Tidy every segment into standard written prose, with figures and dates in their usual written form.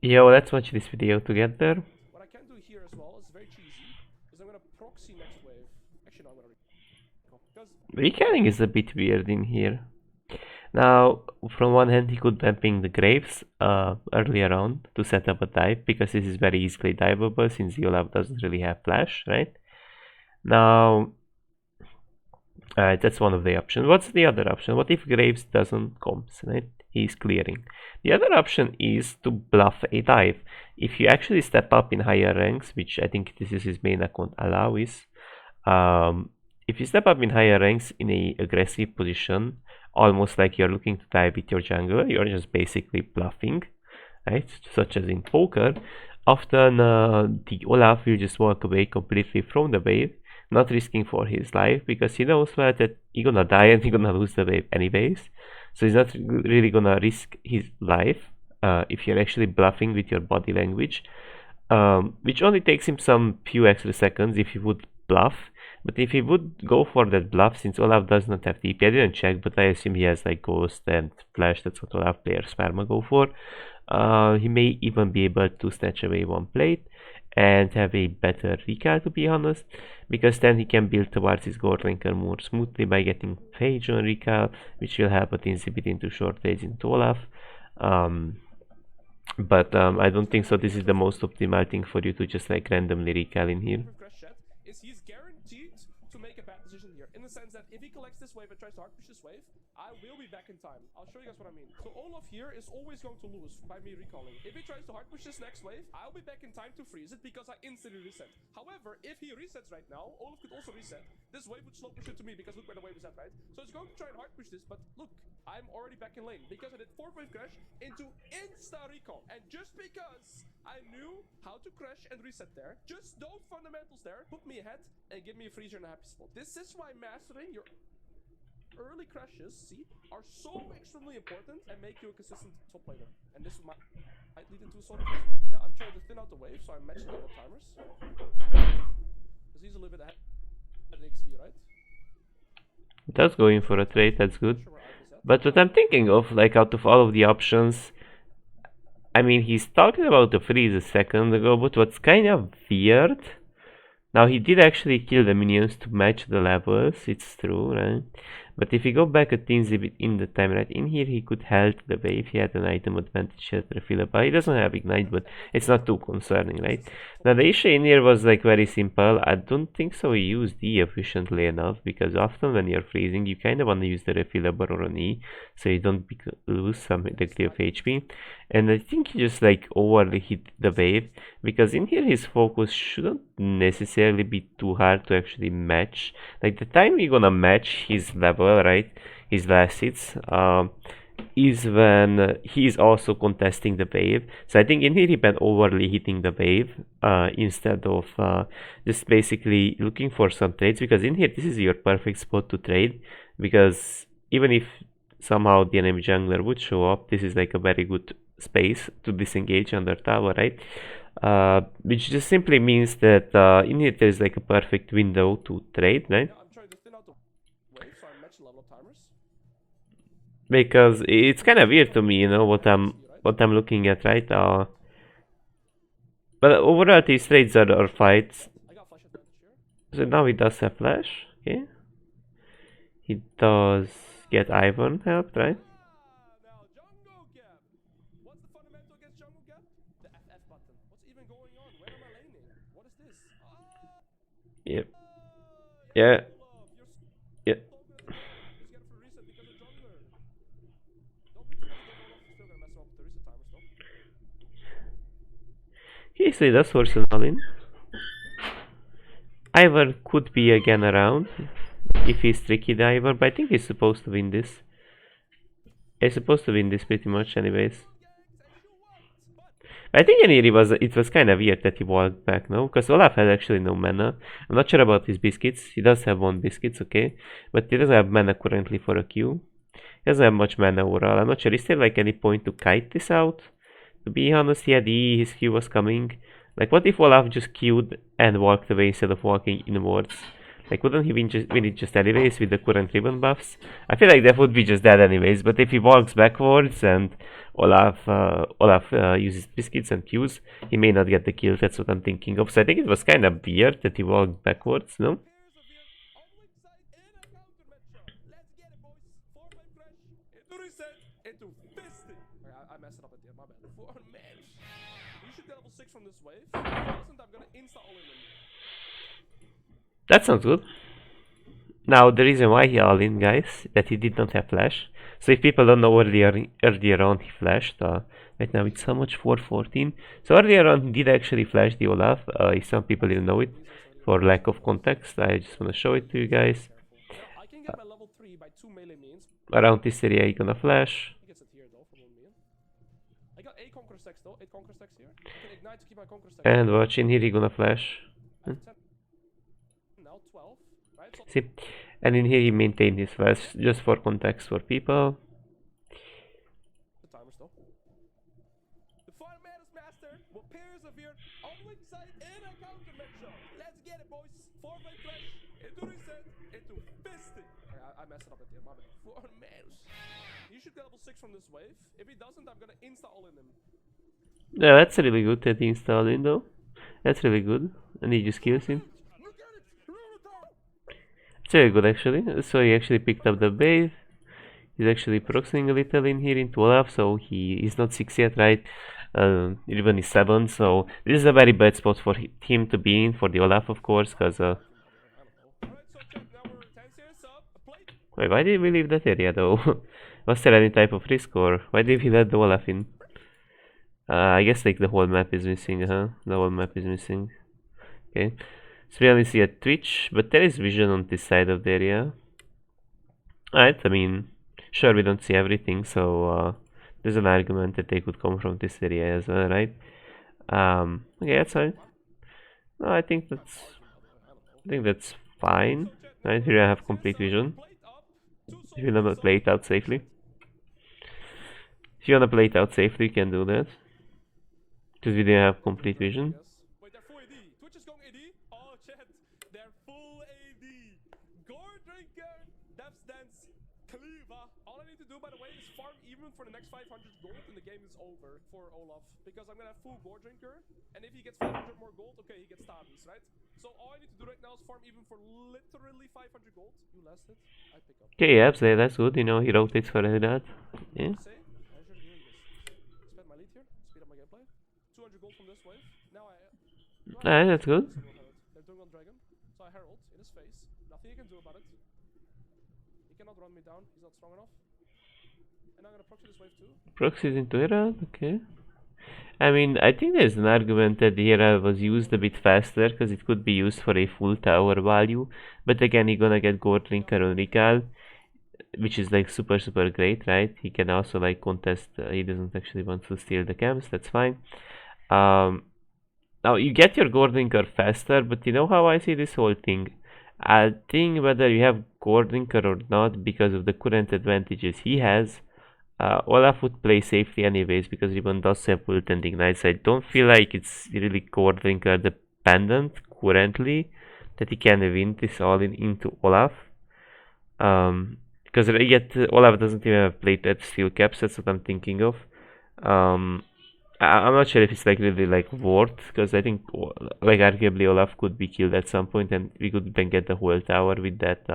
Yo, let's watch this video together. What I can do here as well is very cheesy, is I'm gonna proxy next wave. Actually, no, I'm gonna recall. Because Recaling is a bit weird in here. Now, from one hand, he could ping the graves earlier on to set up a dive, because this is very easily diveable since Olaf doesn't really have flash, right? Now, that's one of the options. What's the other option? What if Graves doesn't comms, right? He's clearing. The other option is to bluff a dive. If you actually step up in higher ranks, which I think this is his main account, ALOIS, if you step up in higher ranks in a aggressive position, almost like you're looking to dive with your jungler, you're just basically bluffing, right? Such as in poker, often the Olaf will just walk away completely from the wave, not risking for his life, because he knows well that he's gonna die and he's gonna lose the wave anyways. So he's not really gonna risk his life if you're actually bluffing with your body language, which only takes him some few extra seconds if he would bluff. But if he would go for that bluff, since Olaf does not have TP, I didn't check, but I assume he has like Ghost and Flash, that's what Olaf players Sperma go for. He may even be able to snatch away one plate and have a better recall, to be honest, because then he can build towards his gold ranker more smoothly by getting Phage on recall, which will help at inhibit into short range into Olaf. But I don't think so. This is the most optimal thing for you to just like randomly recall in here. Crash Chat is he's guaranteed to make a bad decision here, in the sense that if he collects this wave and tries to hard push this wave, I will be back in time. I'll show you guys what I mean. So Olaf here is always going to lose by me recalling. If he tries to hard push this next wave, I'll be back in time to freeze it because I instantly reset. However, if he resets right now, Olaf could also reset. This wave would slow push it to me because look where the wave is at, right? So it's going to try and hard push this, but look, I'm already back in lane because I did 4th wave crash into insta recall. And just because I knew how to crash and reset there, just those fundamentals there put me ahead and give me a freezer and a happy spot. This is why mastering your early crashes, see, are so extremely important and make you a consistent top laner. And this might lead into a solo as well. Now I'm trying to thin out the wave, so I'm matching double timers. Because he's a little bit ahead at XP, right? That's going for a trade, that's good. But what I'm thinking of, like out of all of the options, I mean, he's talking about the freeze a second ago, but what's kind of weird, now he did actually kill the minions to match the levels, it's true, right? But if you go back a teensy bit in the time, right, in here he could halt the wave, he had an item advantage at refillable. He doesn't have ignite, but it's not too concerning, right? Now the issue in here was like very simple. I don't think so he used E efficiently enough, because often when you're freezing you kind of want to use the refillable or an E, so you don't lose some degree of HP. And I think he just like overly hit the wave, because in here his focus shouldn't necessarily be too hard to actually match. Like the time you're gonna match his level, right, his last hits, is when he is also contesting the wave. So I think in here he been overly hitting the wave instead of just basically looking for some trades, because in here this is your perfect spot to trade, because even if somehow the enemy jungler would show up, this is like a very good space to disengage under tower, right? Which just simply means that in here there's like a perfect window to trade, right? I'm trying to thin out the wave, so I'm matching level up timers. Because it's kind of weird to me, you know, what I'm looking at, right? But overall these trades are fights. I got flash advantage here. So now he does have flash, okay? He does get Ivan help, right? Now jungle gap. What's the fundamental against jungle gap? The FF button. What's even going on? Where am I laning? What is this? Yep. Yeah. Yeah. Just get it for reset because of jungler. Don't be too easy though, Olaf. Still gonna mess up with the reset timers though. He actually does force an all-in. Ivor could be again around if he's tricky the Ivor, but I think he's supposed to win this. He's supposed to win this pretty much anyways. I think in here it was kind of weird that he walked back, no? Because Olaf had actually no mana. I'm not sure about his biscuits. He does have 1 biscuits, okay? But he doesn't have mana currently for a Q. He doesn't have much mana overall. I'm not sure. Is there like any point to kite this out? To be honest, he had E, his Q was coming. Like what if Olaf just queued and walked away instead of walking inwards? Like wouldn't he win it just anyways with the current ribbon buffs? I feel like that would be just dead anyways, but if he walks backwards and Olaf uses biscuits and pews, he may not get the kill. That's what I'm thinking of. So I think it was kind of weird that he walked backwards, no? I messed it up at the end, my bad. 4 man. You should get level 6 from this wave. If it doesn't, I'm gonna insta all in him. That sounds good. Now the reason why he all in, guys, that he did not have flash. So if people don't know, earlier on he flashed. Right now it's how much? 414. So earlier on he did actually flash the Olaf. If some people didn't know it, for lack of context, I just want to show it to you guys. I can get my level 3 by 2 melee means. Around this area he gonna flash. He gets it here though from 1 million. I got 8 conqueror stacks though, 8 conqueror stacks here. I can ignite to keep my conqueror stacks. And watch, in here he gonna flash. I have 10. Now 12. Right? So See? And in here he maintained his flash, just for context for people. the timer still. The fire madness master will persevere only side in a counter matchup. Let's get it, boys. 4 by flash into reset into fisting. I messed it up at the end, my bad. 4 madness. You should get level 6 from this wave. If he doesn't, I'm gonna insta all in him. Yeah, that's really good that he installed in though. That's really good. And he just kills him. Look at it! Rurotar! It's very good actually. So he actually picked up the bait. He's actually proxying a little in here into Olaf, so he is not 6 yet, right? Even is 7, so this is a very bad spot for him to be in, for the Olaf of course, because Alright, so check, now we're 10 series up. A plate. wait, why did we leave that area though? Was there any type of risk, or why did we let the Olaf in? I guess like the whole map is missing, huh? The whole map is missing. Okay. So we only see a Twitch, but there is vision on this side of the area. Alright, I mean, sure we don't see everything, so there's an argument that they could come from this area as well, right? Okay, that's fine. No, I think that's fine. Right, here I have complete vision. If you wanna play it out safely. If you wanna play it out safely, you can do that. Because we didn't have complete vision. Wait, they're full AD. Twitch is going AD. Oh, chat. They're full AD. Gore Drinker, Death's Dance, Cleaver. All I need to do, by the way, is farm even for the next 500 gold, and the game is over for Olaf. Because I'm gonna have full Gore Drinker, and if he gets 500 more gold, okay, he gets stabbies, right? So all I need to do right now is farm even for literally 500 gold. You last hit, I pick up. Okay, yeah, so that's good. You know, he rotates for that. Yeah. Say, as you're doing this, expand my lead here, speed up my gameplay. 200 gold from this wave. Now That's good. They're doing on dragon, so I herald in his face. Nothing you can do about it. He cannot run me down. He's not strong enough. And I'm gonna proxy this wave too. Proxies into Herald, okay. I mean, I think there's an argument that the Herald was used a bit faster because it could be used for a full tower value. But again, you're gonna get Gold Drinker on Rikal, which is like super great, right? He can also like contest. He doesn't actually want to steal the camps. That's fine. Now you get your Gold Drinker faster, but you know how I see this whole thing? I think whether you have Gold Drinker or not, because of the current advantages he has, Olaf would play safely anyways because Ribbon does have ult and ignite, so I don't feel like it's really Gold Drinker dependent currently that he can win this all into Olaf. Because yet Olaf doesn't even have played at steel caps, that's what I'm thinking of. I'm not sure if it's like really like worth, because I think like arguably Olaf could be killed at some point and we could then get the whole tower with that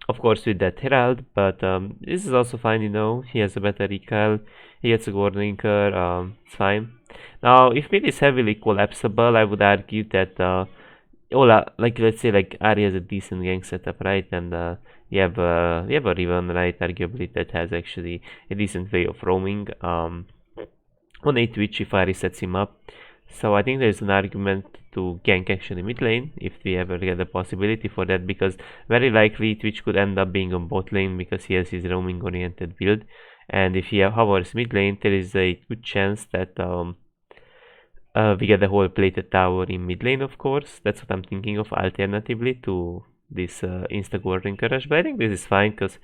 of course with that Herald, but this is also fine, you know. He has a better recall, he gets a Gold Drinker, it's fine. Now if mid is heavily collapsible, I would argue that Olaf, like let's say like Ari has a decent gang setup, right? And we have a Riven, right? Arguably that has actually a decent way of roaming on a Twitch if Ari sets him up. So I think there's an argument to gank actually mid lane if we ever get the possibility for that, because very likely Twitch could end up being on bot lane because he has his roaming oriented build, and if he hovers mid lane there is a good chance that we get the whole plated tower in mid lane, of course. That's what I'm thinking of alternatively to this insta Gold Drinker rush, but I think this is fine because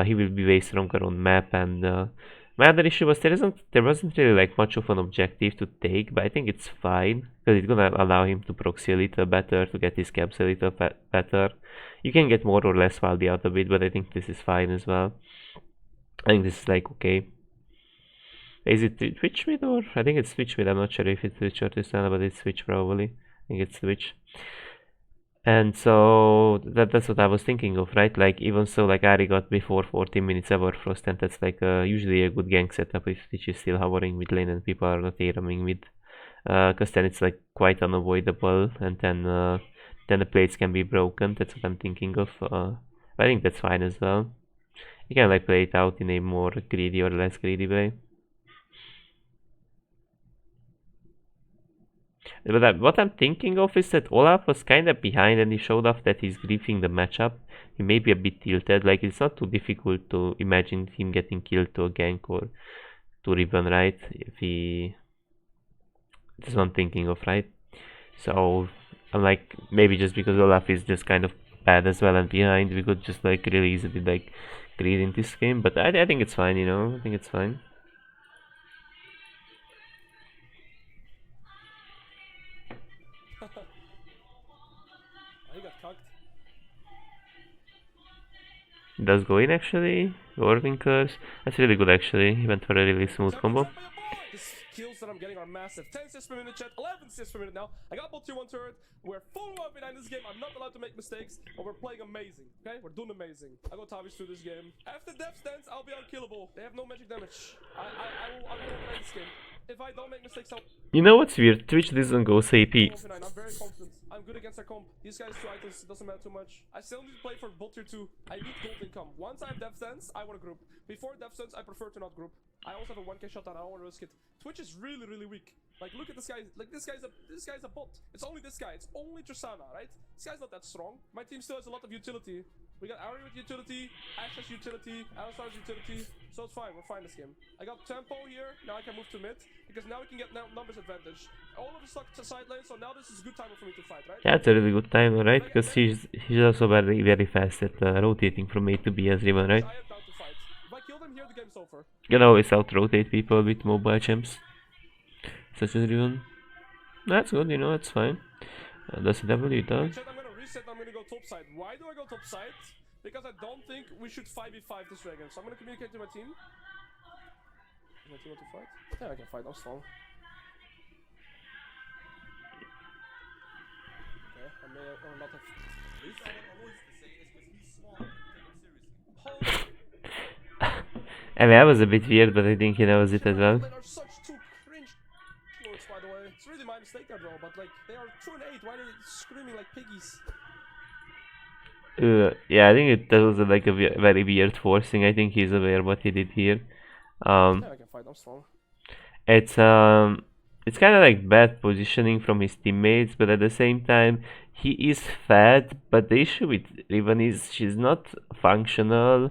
he will be way stronger on map, and my other issue was there wasn't really like much of an objective to take, but I think it's fine because it's gonna allow him to proxy a little better, to get his caps a little better. You can get more or less while the out a bit, but I think this is fine as well. I think this is like okay. Is it Twitch mid or? I think it's Twitch mid. I'm not sure if it's Twitch or Tristana, but it's Twitch probably. I think it's Twitch. And so that's what I was thinking of, right? Like even so, like Ari got before 14 minutes Everfrost, and that's like usually a good gank setup if Twitch is still hovering mid lane and people are not aiming mid, because then it's like quite unavoidable, and then the plates can be broken. That's what I'm thinking of. I think that's fine as well. You can like play it out in a more greedy or less greedy way. But what I'm thinking of is that Olaf was kind of behind and he showed off that he's griefing the matchup. He may be a bit tilted, like it's not too difficult to imagine him getting killed to a gank or to Ribbon, right? If he... That's what I'm thinking of, right? So, I'm like, maybe just because Olaf is just kind of bad as well and behind, we could just like really easily like greed in this game. But I think it's fine, you know? I think it's fine. He got cucked. Does go in actually. Warning curse. That's really good actually. He went for a really smooth combo. His kills that I'm getting are massive. 10 assists per minute, chat. 11 assists per minute now. I got both tier 1 turret. We're full up behind this game. I'm not allowed to make mistakes, but we're playing amazing. Okay? We're doing amazing. I go Tavis through this game. After Death Stance, I'll be unkillable. They have no magic damage. I will play this game. If I don't make mistakes, I'll... You know what's weird? Twitch doesn't go AP. I'm very confident. I'm good against their comp. These guys 2 items, doesn't matter too much. I still need to play for both tier 2. I need gold income. Once I have Death Stance, I want to group. Before Death Stance, I prefer to not group. I also have a 1k shot and I don't want to risk it. Twitch is really, really weak. Like, look at this guy. Like, this guy's a bot. It's only this guy. It's only Tristana, right? This guy's not that strong. My team still has a lot of utility. We got Ari with utility, Ash has utility, Alistar's utility, so it's fine. We're fine this game. I got tempo here. Now I can move to mid because now we can get numbers advantage. All of us stuck to side lane, so now this is a good time for me to fight, right? Yeah, it's a really good time, right? Because he's also very fast at rotating from A to B as Riven, right? I am down to fight. If I kill them here, the game's over. You can always out-rotate people with mobile champs, such as Riven. That's good, you know, it's fine. Does it W? It does. I'm gonna reset, I'm gonna go top side. Why do I go top side? Because I don't think we should 5v5 this dragon. So I'm gonna communicate to my team. My team want to fight? Yeah, I can fight, I'm strong. Okay, I may or not have... This I want ALOIS to say is because he's smart, take him seriously. I mean, that was a bit weird, but I think he knows it as well. They are such two cringe lords, by the way. It's really my mistake there, bro, but like, they are 2 and 8. Why are they screaming like piggies? Yeah, I think that was like a very weird forcing. I think he's aware what he did here. Yeah, I can fight, I'm strong. It's kind of like bad positioning from his teammates, but at the same time, he is fat. But the issue with Riven is she's not functional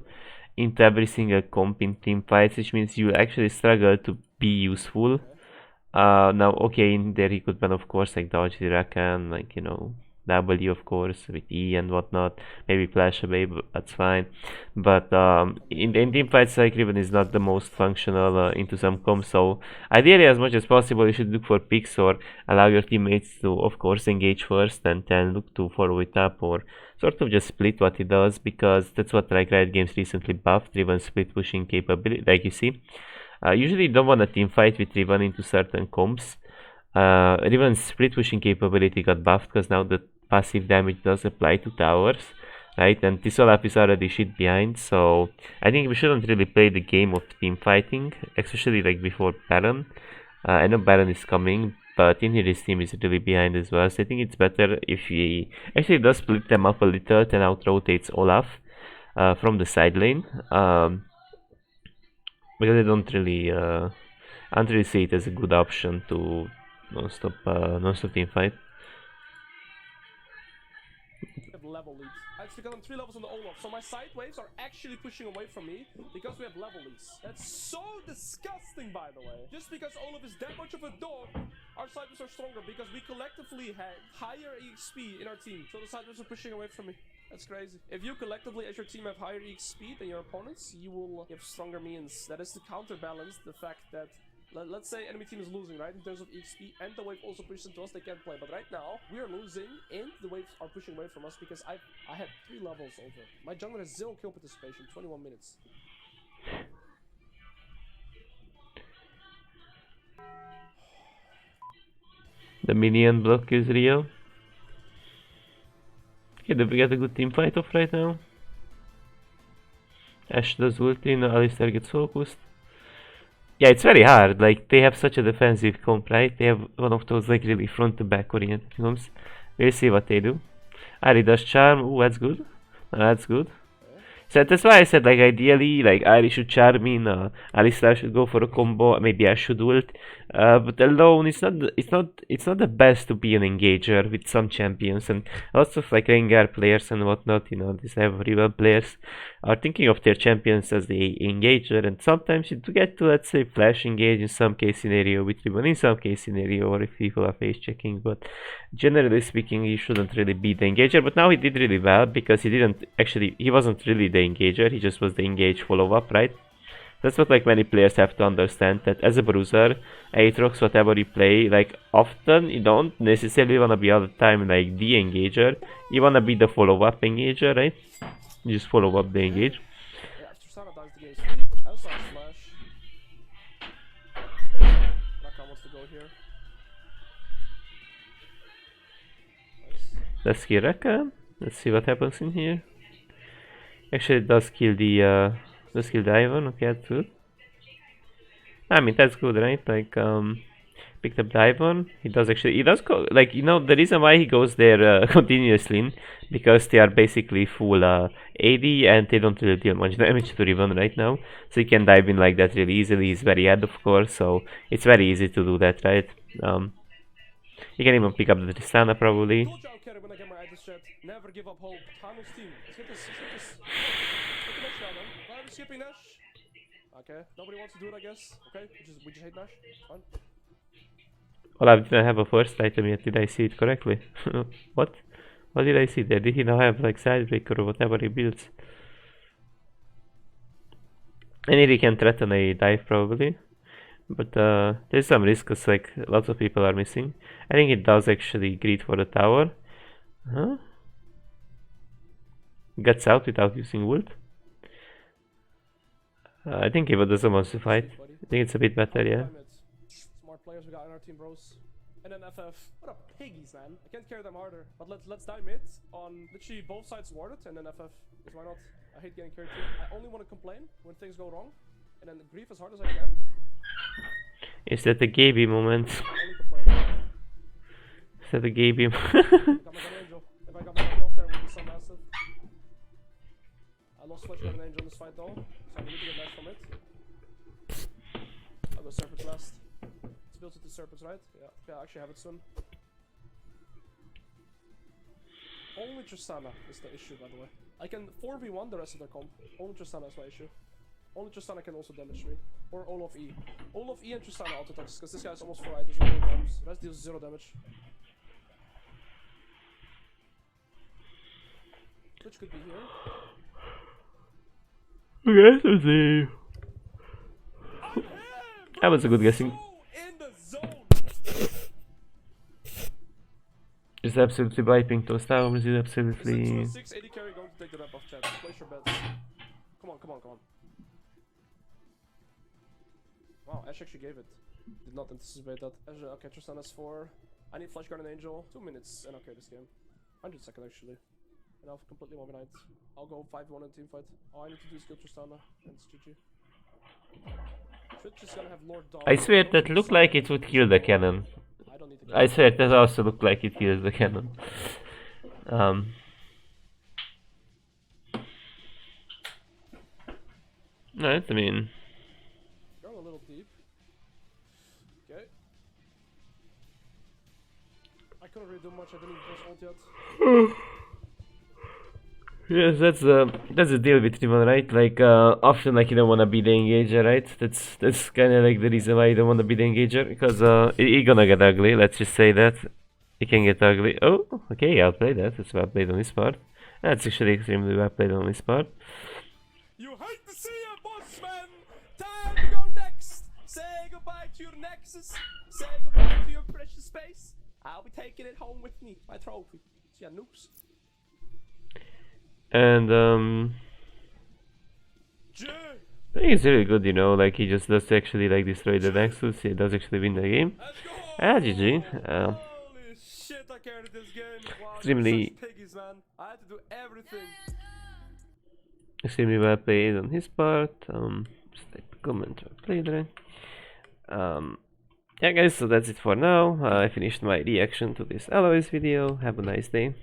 into every single comp in team fights, which means you actually struggle to be useful. Now, okay, in there he could ban, of course, like dodge the Rakan, like, you know, W, of course, with E and whatnot, maybe flash away, but that's fine. But in team fights, like Riven is not the most functional into some comps, so ideally, as much as possible, you should look for picks or allow your teammates to, of course, engage first and then look to follow it up or sort of just split what he does, because that's what like Riot Games recently buffed, Riven split pushing capability, like you see. Usually you don't want a team fight with Riven into certain comps. Riven's split pushing capability got buffed because now the passive damage does apply to towers, right? And this Olaf is already shit behind, so I think we shouldn't really play the game of team fighting, especially like before Baron. I know Baron is coming, but in here his team is really behind as well, so I think it's better if he actually does split them up a little and out rotates Olaf from the side lane. Because I don't really see it as a good option to non-stop team fight. We have level leads. It's because I'm 3 levels on the Olaf, so my side waves are actually pushing away from me because we have level leads. That's so disgusting, by the way. Just because Olaf is that much of a dog, our side waves are stronger because we collectively had higher EXP in our team, so the side waves are pushing away from me. That's crazy. If you collectively as your team have higher EXP than your opponents, you will have stronger minions. That is to counterbalance the fact that, let's say enemy team is losing, right, in terms of EXP, and the wave also pushes into us, they can't play. But right now, we are losing, and the waves are pushing away from us because I had 3 levels over. My jungler has 0 kill participation, 21 minutes. The minion block is real. Okay, did we get a good team fight off right now? Ashe does ulti, now Alistar gets focused. Yeah, it's very hard, like, they have such a defensive comp, right? They have one of those, like, really front-to-back oriented comps. We'll see what they do. Ari does charm, ooh, that's good. That's good. So that's why I said, like, ideally, like, Ari should charm in, Alistar should go for a combo, maybe I should ult. But alone, it's not the best to be an engager with some champions, and lots of, like, Rengar players and whatnot, you know, these have rival players are thinking of their champions as the engager, and sometimes you get to, let's say, flash engage in some case scenario with ribbon, in some case scenario, or if people are face checking, but generally speaking, he shouldn't really be the engager. But now he did really well because he wasn't really the engager, he just was the engage follow-up, right? That's what, like, many players have to understand, that as a bruiser, Aatrox, whatever you play, like, often you don't necessarily wanna be all the time like the engager, you wanna be the follow-up engager, right? You just follow up the engage. Yeah, Tristana dies the game's free. Outside slash. Rakan wants to go here. Nice. Let's kill Rakan. Let's see what happens in here. Actually, it does kill the Ivan. Okay, that's good. I mean, that's good, right? Like, picked up the Ivan. He does go, like, you know, the reason why he goes there continuously, because they are basically full AD and they don't really deal much damage to Riven right now. So you can dive in like that really easily. He's very head, of course, so it's very easy to do that, right? You can even pick up the Tristana probably. Good job, Kerry, when I get my eye chat. Never give up hope. Thanos team. Let's get this. Let's get the Nash now, then. Why are we skipping Nash? Okay, nobody wants to do it, I guess. Okay, we just hate Nash. Fine. Well, I didn't have a first item yet. Did I see it correctly? What? What did I see there? Did he now have like sidebreaker or whatever he builds? And he can threaten a dive probably. But there's some risk because like lots of people are missing. I think it does actually greed for the tower. Huh? Gets out without using ult. I think Eva doesn't want to fight. I think it's a bit better, yeah. Smart players we got in our team, bros. And then FF. What a piggies, man. I can't carry them harder. But let's die mid on literally both sides warded and then FF. Because why not? I hate getting carried too. I only want to complain when things go wrong. And then grief as hard as I can. Is that the Gaby moment? Only complain. Is that the Gaby If I got my Angel off there, it would be so massive. I lost Flash got an Angel in this fight though. So I need to get Nash from it. I'll go Serpents last. It's built into Serpents, right? Yeah. Okay, I actually have it soon. Only Tristana is the issue, by the way. I can 4v1 the rest of the comp. Only Tristana is my issue. Only Tristana can also damage me. Or Olaf E. Olaf E and Tristana auto-attacks, because this guy's almost 4 items with 4 bombs. The rest deals 0 damage. Which could be here. Okay, let's see. That was a good guessing. In the zone. Just absolutely wiping those towers is absolutely... 6 AD carry going to take the rep off chat. Place your bets. Come on, come on, come on. Wow, Ashe actually gave it. Did not anticipate that. Ashe, okay, Tristana's 4. I need Flash Guard and Angel. 2 minutes and okay this game. 100 seconds actually. And I'll completely mobilize. I'll go 5v1 in team fight. All I need to do is kill Tristana and it's GG. Twitch is gonna have Lord Dog. I swear that looked like it would kill the cannon. I don't need to I swear that also looked like it kills the cannon. No, I mean... Going a little deep. Okay. I couldn't really do much, I didn't even press ult yet. Yes, that's the deal with Riven, right? Like often like you don't wanna be the engager, right? That's kinda like the reason why you don't wanna be the engager, because it's gonna get ugly, let's just say that. It can get ugly. Oh, okay, I'll play that. That's well played on this part. That's actually extremely well played on this part. You hate to see it, boss man! Time to go next! Say goodbye to your nexus! Say goodbye to your precious space! I'll be taking it home with me, my trophy. See ya, noobs. And I think it's really good, you know, like he just does actually like destroy the Nexus, he does actually win the game. Ah, GG. scared of this game. Wow, Extremely- such piggies, man. I had to do everything. Extremely well played on his part. Just like comment or played right. Yeah guys, so that's it for now. I finished my reaction to this ALOIS video. Have a nice day.